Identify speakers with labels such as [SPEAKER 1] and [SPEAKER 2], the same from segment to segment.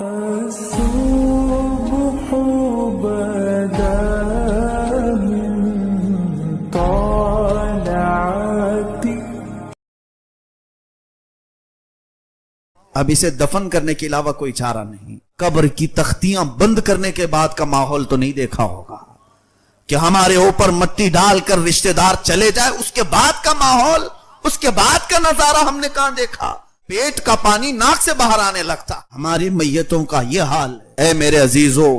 [SPEAKER 1] الصبح بدا من طلعتي.
[SPEAKER 2] اب اسے دفن کرنے کے علاوہ کوئی چارہ نہیں. قبر کی تختیاں بند کرنے کے بعد کا ماحول تو نہیں دیکھا ہوگا کہ ہمارے اوپر مٹی ڈال کر رشتہ دار چلے جائے. اس کے بعد کا ماحول, اس کے بعد کا نظارہ ہم نے کہاں دیکھا؟ پیٹ کا پانی ناک سے باہر آنے لگتا. ہماری میتوں کا یہ حال ہے. اے میرے عزیزو,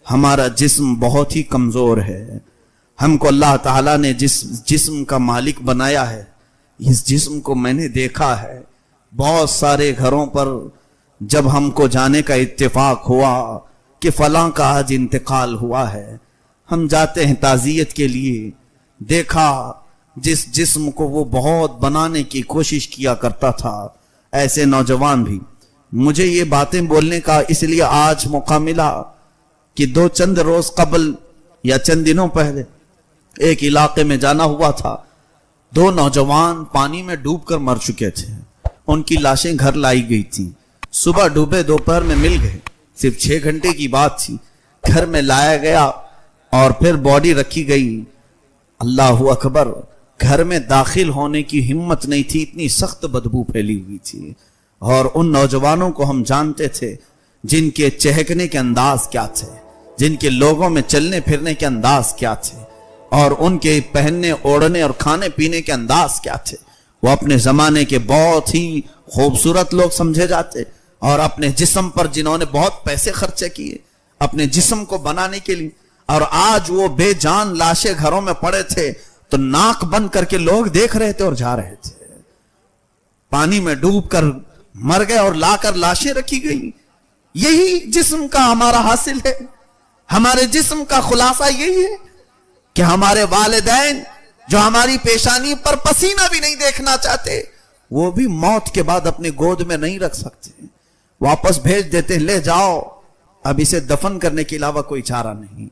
[SPEAKER 2] ہمارا جسم بہت ہی کمزور ہے. ہم کو اللہ تعالیٰ نے جس جسم کا مالک بنایا ہے, اس جسم کو میں نے دیکھا ہے. بہت سارے گھروں پر جب ہم کو جانے کا اتفاق ہوا کہ فلاں کا آج انتقال ہوا ہے, ہم جاتے ہیں تعزیت کے لیے. دیکھا جس جسم کو وہ بہت بنانے کی کوشش کیا کرتا تھا, ایسے نوجوان بھی. مجھے یہ باتیں بولنے کا اس لیے آج موقع ملا کہ چند روز قبل یا چند دنوں پہلے ایک علاقے میں جانا ہوا تھا. 2 نوجوان پانی میں ڈوب کر مر چکے تھے. ان کی لاشیں گھر لائی گئی تھی. صبح ڈوبے, دوپہر میں مل گئے. صرف 6 گھنٹے کی بات تھی. گھر میں لایا گیا اور پھر باڈی رکھی گئی. اللہ اکبر, گھر میں داخل ہونے کی ہمت نہیں تھی, اتنی سخت بدبو پھیلی ہوئی تھی. اور ان نوجوانوں کو ہم جانتے تھے جن کے چہکنے کے انداز کیا تھے, جن کے لوگوں میں چلنے پھرنے کے انداز کیا تھے, اور ان کے پہننے اوڑھنے اور کھانے پینے کے انداز کیا تھے. وہ اپنے زمانے کے بہت ہی خوبصورت لوگ سمجھے جاتے, اور اپنے جسم پر جنہوں نے بہت پیسے خرچے کیے اپنے جسم کو بنانے کے لیے, اور آج وہ بے جان لاشیں گھروں میں پڑے تھے تو ناک بند کر کے لوگ دیکھ رہے تھے اور جا رہے تھے. پانی میں ڈوب کر مر گئے اور لا کر لاشیں رکھی گئی. یہی جسم کا ہمارا حاصل ہے. ہمارے جسم کا خلاصہ یہی ہے کہ ہمارے والدین جو ہماری پیشانی پر پسینہ بھی نہیں دیکھنا چاہتے, وہ بھی موت کے بعد اپنے گود میں نہیں رکھ سکتے, واپس بھیج دیتے ہیں, لے جاؤ. اب اسے دفن کرنے کے علاوہ کوئی چارہ نہیں.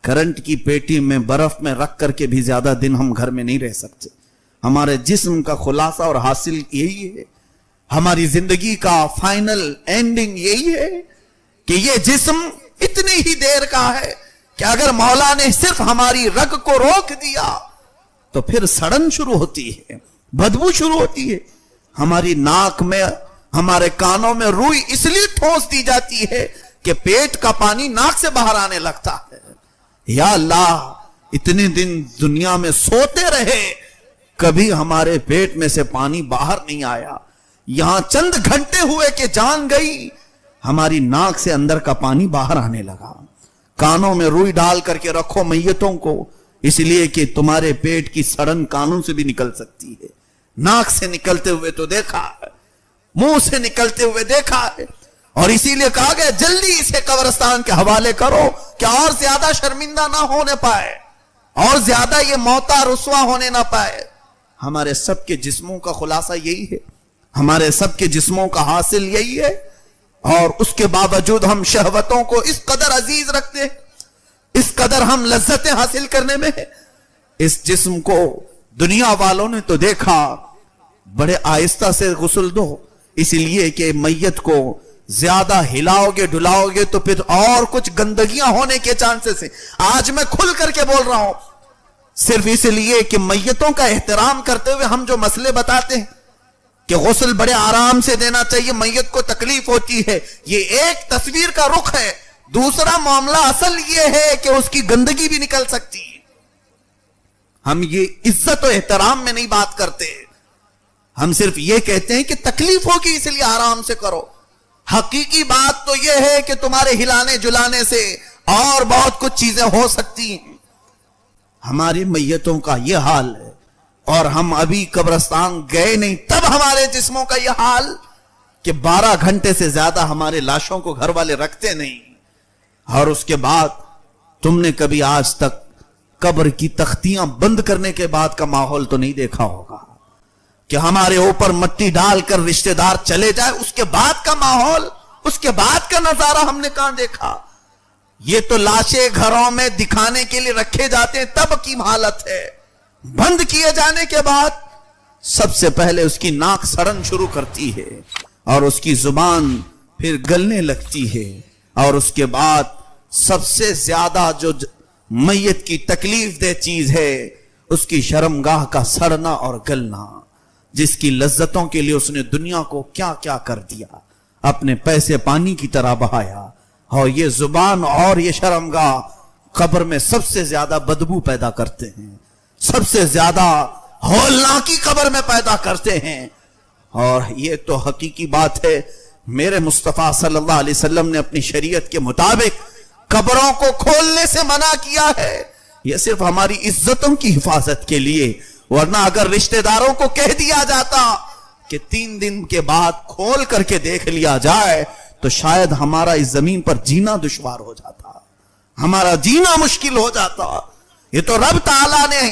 [SPEAKER 2] کرنٹ کی پیٹی میں برف میں رکھ کر کے بھی زیادہ دن ہم گھر میں نہیں رہ سکتے. ہمارے جسم کا خلاصہ اور حاصل یہی ہے. ہماری زندگی کا فائنل اینڈنگ یہی ہے کہ یہ جسم اتنی ہی دیر کا ہے کہ اگر مولا نے صرف ہماری رگ کو روک دیا تو پھر سڑن شروع ہوتی ہے, بدبو شروع ہوتی ہے. ہماری ناک میں, ہمارے کانوں میں روئی اس لیے ٹھونس دی جاتی ہے کہ پیٹ کا پانی ناک سے باہر آنے لگتا ہے. یا اللہ, اتنے دن دنیا میں سوتے رہے, کبھی ہمارے پیٹ میں سے پانی باہر نہیں آیا. یہاں چند گھنٹے ہوئے کہ جان گئی, ہماری ناک سے اندر کا پانی باہر آنے لگا. کانوں میں روئی ڈال کر کے رکھو میتوں کو, اس لیے کہ تمہارے پیٹ کی سڑن کانوں سے بھی نکل سکتی ہے. ناک سے نکلتے ہوئے تو دیکھا ہے, منہ سے نکلتے ہوئے دیکھا ہے, اور اسی لیے کہا گیا جلدی اسے قبرستان کے حوالے کرو کہ اور زیادہ شرمندہ نہ ہونے پائے, اور زیادہ یہ موتا رسوا ہونے نہ پائے. ہمارے سب کے جسموں کا خلاصہ یہی ہے, ہمارے سب کے جسموں کا حاصل یہی ہے, اور اس کے باوجود ہم شہوتوں کو اس قدر عزیز رکھتے ہیں, اس قدر ہم لذتیں حاصل کرنے میں ہیں. اس جسم کو دنیا والوں نے تو دیکھا, بڑے آہستہ سے غسل دو, اس لیے کہ میت کو زیادہ ہلاؤ گے ڈلاؤ گے تو پھر اور کچھ گندگیاں ہونے کے چانسز ہیں. آج میں کھل کر کے بول رہا ہوں صرف اس لیے کہ میتوں کا احترام کرتے ہوئے ہم جو مسئلے بتاتے ہیں کہ غسل بڑے آرام سے دینا چاہیے, میت کو تکلیف ہوتی ہے, یہ ایک تصویر کا رخ ہے. دوسرا معاملہ اصل یہ ہے کہ اس کی گندگی بھی نکل سکتی ہے. ہم یہ عزت و احترام میں نہیں بات کرتے, ہم صرف یہ کہتے ہیں کہ تکلیف ہوگی اس لیے آرام سے کرو. حقیقی بات تو یہ ہے کہ تمہارے ہلانے جلانے سے اور بہت کچھ چیزیں ہو سکتی ہیں. ہماری میتوں کا یہ حال ہے, اور ہم ابھی قبرستان گئے نہیں تب ہمارے جسموں کا یہ حال کہ 12 گھنٹے سے زیادہ ہمارے لاشوں کو گھر والے رکھتے نہیں. اور اس کے بعد تم نے کبھی آج تک قبر کی تختیاں بند کرنے کے بعد کا ماحول تو نہیں دیکھا ہوگا کہ ہمارے اوپر مٹی ڈال کر رشتہ دار چلے جائے. اس کے بعد کا ماحول, اس کے بعد کا نظارہ ہم نے کہاں دیکھا؟ یہ تو لاشیں گھروں میں دکھانے کے لیے رکھے جاتے ہیں تب کی حالت ہے. بند کیے جانے کے بعد سب سے پہلے اس کی ناک سڑن شروع کرتی ہے اور اس کی زبان پھر گلنے لگتی ہے، اور اس کے بعد سب سے زیادہ جو میت کی تکلیف دہ چیز ہے اس کی شرمگاہ کا سڑنا اور گلنا، جس کی لذتوں کے لیے اس نے دنیا کو کیا کیا کر دیا، اپنے پیسے پانی کی طرح بہایا، اور یہ زبان اور یہ شرمگاہ قبر میں سب سے زیادہ بدبو پیدا کرتے ہیں، سب سے زیادہ ہولناکی قبر میں پیدا کرتے ہیں۔ اور یہ تو حقیقی بات ہے، میرے مصطفیٰ صلی اللہ علیہ وسلم نے اپنی شریعت کے مطابق قبروں کو کھولنے سے منع کیا ہے، یہ صرف ہماری عزتوں کی حفاظت کے لیے، ورنہ اگر رشتہ داروں کو کہہ دیا جاتا کہ 3 دن کے بعد کھول کر کے دیکھ لیا جائے تو شاید ہمارا اس زمین پر جینا دشوار ہو جاتا، ہمارا جینا مشکل ہو جاتا۔ یہ تو رب تعالیٰ نے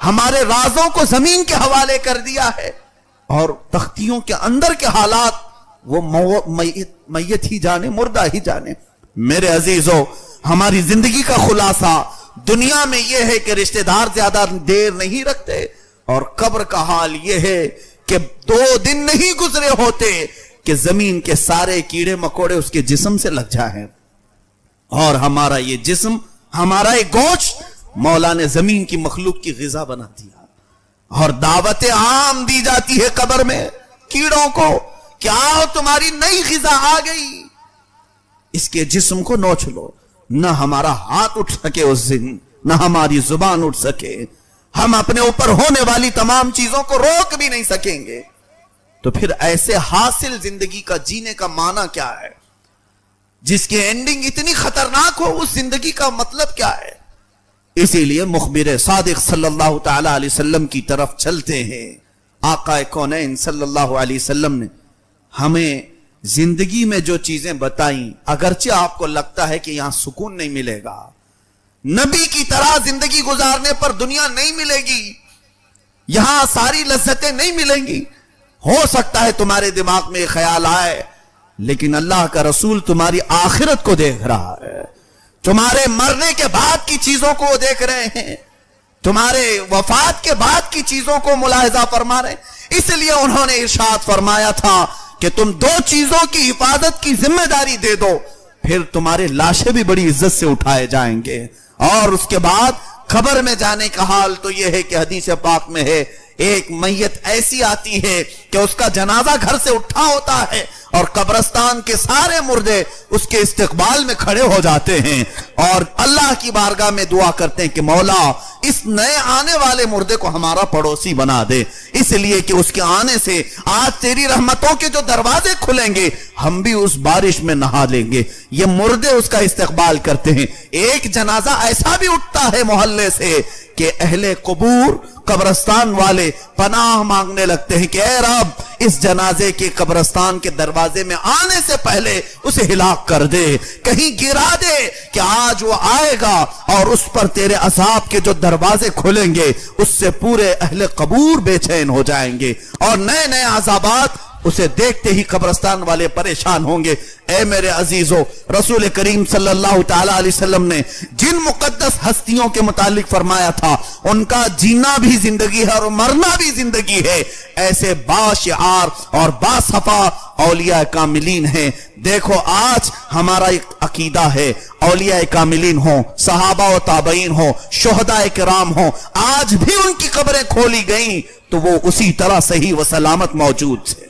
[SPEAKER 2] ہمارے رازوں کو زمین کے حوالے کر دیا ہے، اور تختیوں کے اندر کے حالات وہ میت ہی جانے، مردہ ہی جانے۔ میرے عزیزو، ہماری زندگی کا خلاصہ دنیا میں یہ ہے کہ رشتہ دار زیادہ دیر نہیں رکھتے، اور قبر کا حال یہ ہے کہ 2 دن نہیں گزرے ہوتے کہ زمین کے سارے کیڑے مکوڑے اس کے جسم سے لگ جائیں، اور ہمارا یہ جسم، ہمارا یہ گوشت مولا نے زمین کی مخلوق کی غذا بنا دیا، اور دعوت عام دی جاتی ہے قبر میں کیڑوں کو کہ آؤ تمہاری نئی غذا آ گئی، اس کے جسم کو نوچ لو۔ نہ ہمارا ہاتھ اٹھ سکے اس دن، نہ ہماری زبان اٹھ سکے، ہم اپنے اوپر ہونے والی تمام چیزوں کو روک بھی نہیں سکیں گے۔ تو پھر ایسے حاصل زندگی کا جینے کا معنی کیا ہے، جس کی اینڈنگ اتنی خطرناک ہو؟ اس زندگی کا مطلب کیا ہے؟ اسی لیے مخبر صادق صلی اللہ تعالی علیہ وسلم کی طرف چلتے ہیں۔ آقا کونین صلی اللہ علیہ وسلم نے ہمیں زندگی میں جو چیزیں بتائیں، اگرچہ آپ کو لگتا ہے کہ یہاں سکون نہیں ملے گا، نبی کی طرح زندگی گزارنے پر دنیا نہیں ملے گی، یہاں ساری لذتیں نہیں ملیں گی، ہو سکتا ہے تمہارے دماغ میں یہ خیال آئے، لیکن اللہ کا رسول تمہاری آخرت کو دیکھ رہا ہے، تمہارے مرنے کے بعد کی چیزوں کو دیکھ رہے ہیں، تمہارے وفات کے بعد کی چیزوں کو ملاحظہ فرما رہے ہیں۔ اس لیے انہوں نے ارشاد فرمایا تھا کہ تم 2 چیزوں کی حفاظت کی ذمہ داری دے دو، پھر تمہارے لاشیں بھی بڑی عزت سے اٹھائے جائیں گے۔ اور اس کے بعد قبر میں جانے کا حال تو یہ ہے کہ حدیث پاک میں ہے، ایک میت ایسی آتی ہے کہ اس کا جنازہ گھر سے اٹھا ہوتا ہے، اور قبرستان کے سارے مردے اس کے استقبال میں کھڑے ہو جاتے ہیں، اور اللہ کی بارگاہ میں دعا کرتے ہیں کہ مولا اس نئے آنے والے مردے کو ہمارا پڑوسی بنا دے، اس لیے کہ اس کے آنے سے آج تیری رحمتوں کے جو دروازے کھلیں گے ہم بھی اس بارش میں نہا لیں گے۔ یہ مردے اس کا استقبال کرتے ہیں۔ ایک جنازہ ایسا بھی اٹھتا ہے محلے سے کہ اہل قبور، قبرستان والے پناہ مانگنے لگتے ہیں کہ اے رب اس جنازے کے قبرستان کے دروازے میں آنے سے پہلے اسے ہلاک کر دے، کہیں گرا دے کہ آج وہ آئے گا اور اس پر تیرے عذاب کے جو دروازے کھلیں گے اس سے پورے اہل قبور بے چین ہو جائیں گے، اور نئے نئے عذابات اسے دیکھتے ہی قبرستان والے پریشان ہوں گے۔ اے میرے عزیزو، رسول کریم صلی اللہ تعالی علیہ وسلم نے جن مقدس ہستیوں کے متعلق فرمایا تھا ان کا جینا بھی زندگی ہے اور مرنا بھی زندگی ہے، ایسے باشعار اور باصفا اولیاء کاملین ہیں۔ دیکھو آج ہمارا ایک عقیدہ ہے، اولیاء کاملین ہوں، صحابہ و تابعین ہوں، شہداء کرام ہوں، آج بھی ان کی قبریں کھولی گئیں تو وہ اسی طرح صحیح و سلامت موجود تھے۔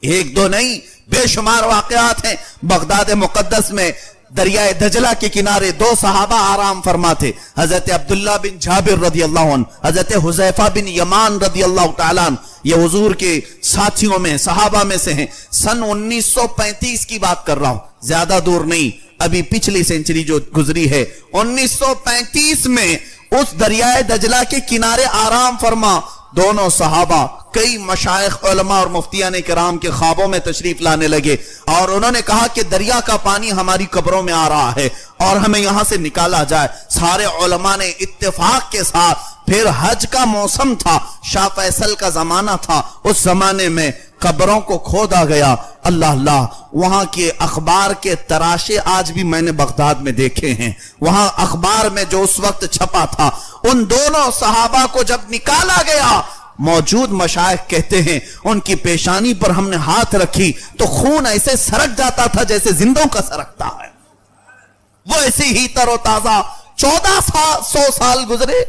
[SPEAKER 2] 1-2 نہیں، بے شمار واقعات ہیں۔ بغداد مقدس میں دریائے دجلہ کے کنارے 2 صحابہ آرام فرما تھے، حضرت عبداللہ بن جابر رضی اللہ عنہ، حضرت حذیفہ بن یمان رضی اللہ تعالیٰ عنہ، یہ حضور کے ساتھیوں میں، صحابہ میں سے ہیں۔ سن 1935 کی بات کر رہا ہوں، زیادہ دور نہیں، ابھی پچھلی سینچری جو گزری ہے، 1935 میں اس دریائے دجلہ کے کنارے آرام فرما دونوں صحابہ کئی مشائخ علماء اور مفتیان کرام کے خوابوں میں تشریف لانے لگے، اور انہوں نے کہا کہ دریا کا پانی ہماری قبروں میں آ رہا ہے اور ہمیں یہاں سے نکالا جائے۔ سارے علماء نے اتفاق کے ساتھ، پھر حج کا موسم تھا، شاہ فیصل کا زمانہ تھا، اس زمانے میں قبروں کو کھودا گیا۔ اللہ اللہ، وہاں کے اخبار کے تراشے آج بھی میں نے بغداد میں دیکھے ہیں، وہاں اخبار میں جو اس وقت چھپا تھا، ان دونوں صحابہ کو جب نکالا گیا موجود مشائخ کہتے ہیں ان کی پیشانی پر ہم نے ہاتھ رکھی تو خون ایسے سرک جاتا تھا جیسے زندوں کا سرکتا ہے، وہ ایسے ہی تر و تازہ 1400 سال گزرے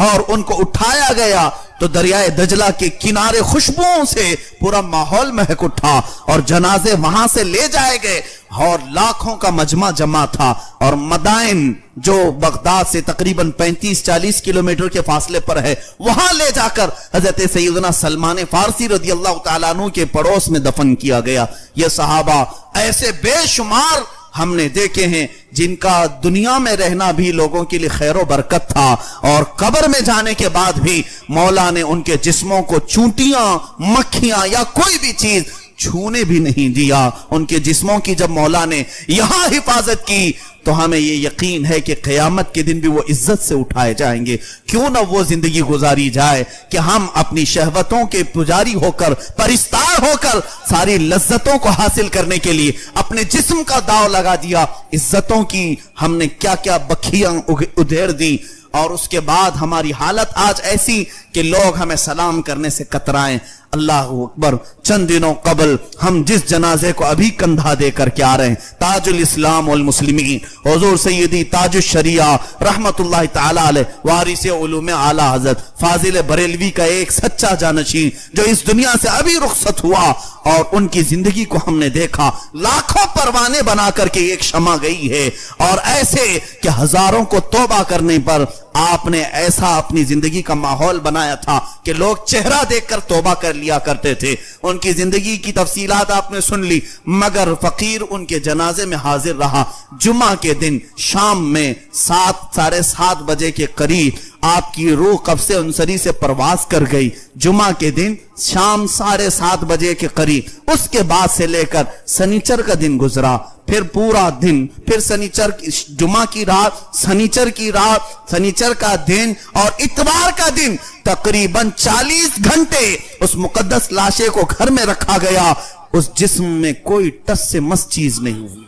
[SPEAKER 2] اور ان کو اٹھایا گیا تو دریائے دجلہ کے کنارے خوشبوؤں سے پورا ماحول مہک اٹھا اور جنازے وہاں سے لے جائے گئے اور لاکھوں کا مجمع جمع تھا، اور مدائن جو بغداد سے تقریباً 35-40 کلومیٹر کے فاصلے پر ہے وہاں لے جا کر حضرت سیدنا سلمان فارسی رضی اللہ تعالیٰ عنہ کے پڑوس میں دفن کیا گیا۔ یہ صحابہ ایسے بے شمار ہم نے دیکھے ہیں جن کا دنیا میں رہنا بھی لوگوں کے لیے خیر و برکت تھا، اور قبر میں جانے کے بعد بھی مولا نے ان کے جسموں کو چونٹیاں، مکھیاں یا کوئی بھی چیز چھونے بھی نہیں دیا۔ ان کے جسموں کی جب مولا نے یہاں حفاظت کی تو ہمیں یہ یقین ہے کہ قیامت کے دن بھی وہ عزت سے اٹھائے جائیں گے۔ کیوں نہ وہ زندگی گزاری جائے کہ ہم اپنی شہوتوں کے پجاری ہو کر، پرستار ہو کر ساری لذتوں کو حاصل کرنے کے لیے اپنے جسم کا داؤ لگا دیا، عزتوں کی ہم نے کیا کیا بکھیاں ادھیر دی، اور اس کے بعد ہماری حالت آج ایسی کہ لوگ ہمیں سلام کرنے سے کترائیں۔ اللہ اکبر، چند دنوں قبل ہم جس جنازے کو ابھی کندھا دے کر کے آ رہے ہیں، تاج الاسلام والمسلمین حضور سیدی تاج الشریعہ رحمت اللہ تعالی علیہ وارث علوم اعلی حضرت فاضل بریلوی کا ایک سچا جانشین جو اس دنیا سے ابھی رخصت ہوا، اور ان کی زندگی کو ہم نے دیکھا، لاکھوں پروانے بنا کر کے ایک شمع گئی ہے، اور ایسے کہ ہزاروں کو توبہ کرنے پر آپ نے ایسا اپنی زندگی کا ماحول بنایا تھا کہ لوگ چہرہ دیکھ کر توبہ کر لیا کرتے تھے۔ ان کی زندگی کی تفصیلات آپ نے سن لی، مگر فقیر ان کے جنازے میں حاضر رہا۔ جمعہ کے دن شام میں 7-7:30 بجے کے قریب آپ کی روح قبض انصری سے پرواز کر گئی۔ جمعہ کے دن شام 7:30 بجے کے قریب، اس کے بعد سے لے کر سنیچر کا دن گزرا، پھر پورا دن، پھر سنیچر جمعہ کی رات، سنیچر کی رات، سنیچر کا دن اور اتوار کا دن، تقریباً 40 گھنٹے اس مقدس لاشے کو گھر میں رکھا گیا۔ اس جسم میں کوئی ٹس سے مس چیز نہیں ہوئی۔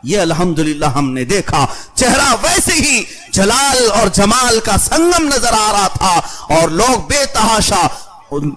[SPEAKER 2] یہ الحمدللہ ہم نے دیکھا، چہرہ ویسے ہی جلال اور جمال کا سنگم نظر آ رہا تھا، اور لوگ بے تحاشا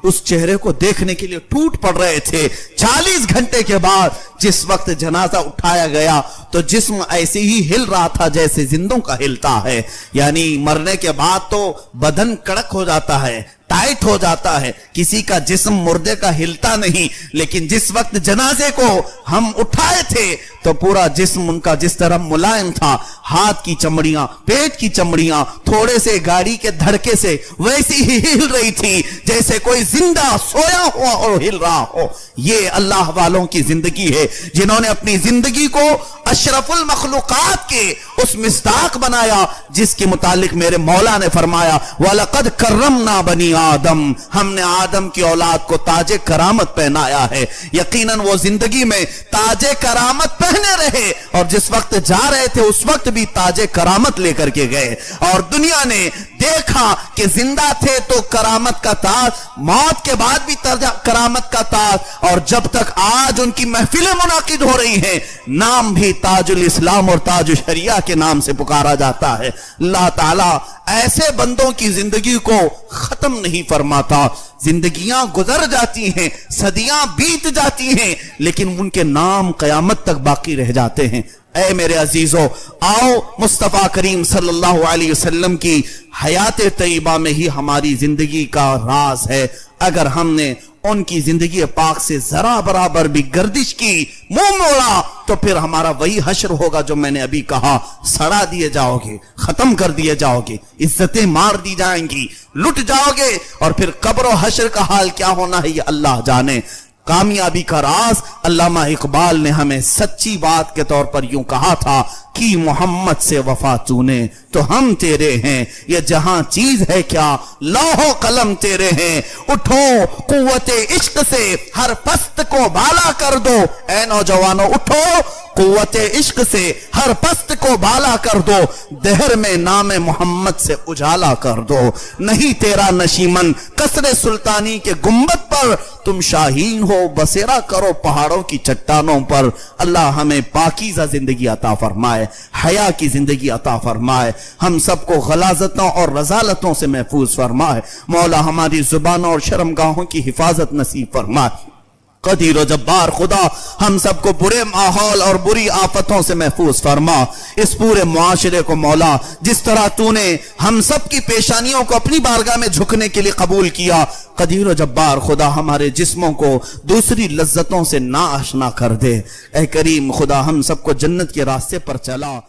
[SPEAKER 2] اس چہرے کو دیکھنے کے لیے ٹوٹ پڑ رہے تھے۔ 40 گھنٹے کے بعد جس وقت جنازہ اٹھایا گیا تو جسم ایسے ہی ہل رہا تھا جیسے زندوں کا ہلتا ہے، یعنی مرنے کے بعد تو بدن کڑک ہو جاتا ہے، ٹائٹ ہو جاتا ہے، کسی کا جسم مردے کا ہلتا نہیں، لیکن جس وقت جنازے کو ہم اٹھائے تھے تو پورا جسم ان کا جس طرح ملائم تھا، ہاتھ کی چمڑیاں، پیٹ کی چمڑیاں تھوڑے سے گاڑی کے دھڑکے سے ویسی ہی ہل رہی تھی جیسے کوئی زندہ سویا ہوا اور ہل رہا ہو۔ یہ اللہ والوں کی زندگی ہے جنہوں نے اپنی زندگی کو اشرف المخلوقات کے اس مصداق بنایا جس کے متعلق میرے مولا نے فرمایا وَلَقَدْ كَرَّمْنَا بَنِي آدم، ہم نے آدم کی اولاد کو تاج کرامت پہنایا ہے۔ یقیناً وہ زندگی میں تاج کرامت پہنے رہے، اور جس وقت جا رہے تھے اس وقت بھی تاج کرامت لے کر کے گئے، اور دنیا نے دیکھا کہ زندہ تھے تو کرامت کا تاج، موت کے بعد بھی کرامت کا تاج، اور جب تک آج ان کی محفلیں منعقد ہو رہی ہیں نام بھی تاج الاسلام اور تاج الشریعہ کے نام سے پکارا جاتا ہے۔ اللہ تعالیٰ ایسے بندوں کی زندگی کو ختم نہیں فرماتا۔ زندگیاں گزر جاتی ہیں، صدیاں بیت جاتی ہیں، لیکن ان کے نام قیامت تک باقی رہ جاتے ہیں۔ اے میرے عزیزو، آؤ مصطفیٰ کریم صلی اللہ علیہ وسلم کی حیات طیبہ میں ہی ہماری زندگی کا راز ہے۔ اگر ہم نے ان کی زندگی پاک سے ذرا برابر بھی گردش کی، منہ موڑا، تو پھر ہمارا وہی حشر ہوگا جو میں نے ابھی کہا، سڑا دیے جاؤ گے، ختم کر دیے جاؤ گے، عزتیں مار دی جائیں گی، لٹ جاؤ گے، اور پھر قبر و حشر کا حال کیا ہونا ہے یہ اللہ جانے۔ کامیابی کا راز علامہ اقبال نے ہمیں سچی بات کے طور پر یوں کہا تھا کہ محمد سے وفا تو نے تو ہم تیرے ہیں، یہ جہاں چیز ہے کیا لوح و قلم تیرے ہیں، اٹھو قوت عشق سے ہر پست کو بالا کر دو، اے نوجوانوں اٹھو قوت عشق سے ہر پست کو بالا کر دو، دہر میں نام محمد سے اجالا کر دو، نہیں تیرا نشیمن قصر سلطانی کے گنبد پر، تم شاہین ہو بسیرا کرو پہاڑوں کی چٹانوں پر۔ اللہ ہمیں پاکیزہ زندگی عطا فرمائے۔ حیا کی زندگی عطا فرمائے، ہم سب کو غلاظتوں اور رذالتوں سے محفوظ فرمائے، مولا ہماری زبانوں اور شرمگاہوں کی حفاظت نصیب فرمائے۔ قدیر و جبار خدا ہم سب کو برے ماحول اور بری آفتوں سے محفوظ فرما، اس پورے معاشرے کو مولا جس طرح تو نے ہم سب کی پیشانیوں کو اپنی بارگاہ میں جھکنے کے لیے قبول کیا، قدیر و جبار خدا ہمارے جسموں کو دوسری لذتوں سے نا آشنا کر دے۔ اے کریم خدا ہم سب کو جنت کے راستے پر چلا۔